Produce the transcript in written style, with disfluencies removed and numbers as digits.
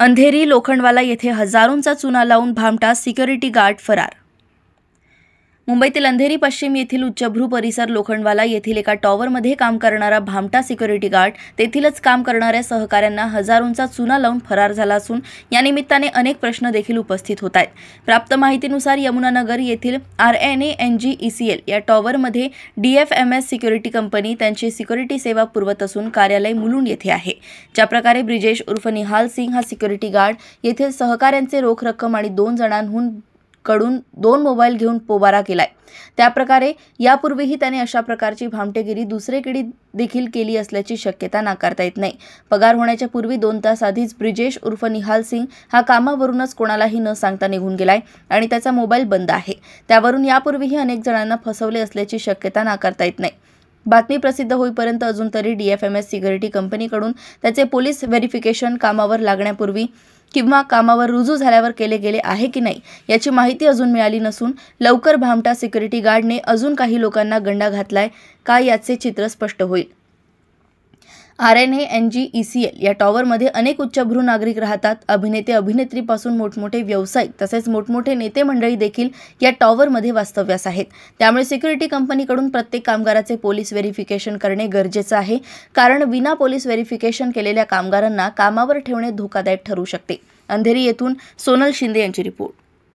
अंधेरी लोखंडवाला येथे हजारोंचा चुना लावून भामटा सिक्युरिटी गार्ड फरार। मुंबईतील अंधेरी पश्चिम येथील उच्चभ्रू परिसर लोखंडवाला येथील एका टॉवरमध्ये काम करणारा भामटा सिक्युरिटी गार्ड तेथीलच काम करणाऱ्या सहकाऱ्यांना हजारोंचा चुना लावून फरार झाला असून या निमित्ताने अनेक प्रश्न देखील उपस्थित होत आहेत। प्राप्त माहितीनुसार यमुनानगर येथील RNANGECL या टॉवरमध्ये DFMS सिक्युरिटी कंपनी त्यांची सिक्युरिटी सेवा पुरवत असून कार्यालय मुलुंड येथे आहे। ज्या प्रकारे ब्रिजेश उर्फ निहाल सिंग हा सिक्युरिटी गार्ड येथील सहकाऱ्यांचे रोख रक्कम आणि 2 जणांहून कडून 2 मोबाईल घेऊन पोबारा केलाय, त्याप्रकारे यापूर्वीही त्याने अशा प्रकारची भामटेगिरी दुसरीकडे देखील केली असल्याची शक्यता नाकारता येत नाही। पगार होण्याच्या पूर्वी 2 तास आधीच ब्रिजेश उर्फ निहाल सिंग हा कामावरूनच कोणालाही न सांगता निघून गेलाय आणि त्याचा मोबाईल बंद आहे। त्यावरून यापूर्वीही अनेक जणांना फसवले असल्याची शक्यता नाकारता येत नाही। बातमी प्रसिद्ध होईपर्यंत अजून तरी DFMS सिक्युरिटी कंपनीकडून त्याचे पोलीस व्हेरिफिकेशन कामावर लागण्यापूर्वी किंवा कामावर रुजू झाल्यावर केले गेले आहे की नाही याची माहिती अजून मिळाली नसून लवकर भामटा सिक्युरिटी गार्डने अजून काही लोकांना गंडा घातलाय का याचे चित्र स्पष्ट होईल। RNANGECL या टॉवरमध्ये अनेक उच्चभ्रू नागरिक राहतात। अभिनेते अभिनेत्रीपासून मोठमोठे व्यावसायिक तसेच मोठमोठे नेते मंडळी देखील या टॉवरमध्ये वास्तव्यास आहेत। त्यामुळे सिक्युरिटी कंपनीकडून प्रत्येक कामगाराचे पोलीस व्हेरिफिकेशन करणे गरजेचे आहे, कारण विना पोलीस व्हेरिफिकेशन केलेल्या कामगारांना कामावर ठेवणे धोकादायक ठरू शकते। अंधेरी येथून सोनल शिंदे यांची रिपोर्ट।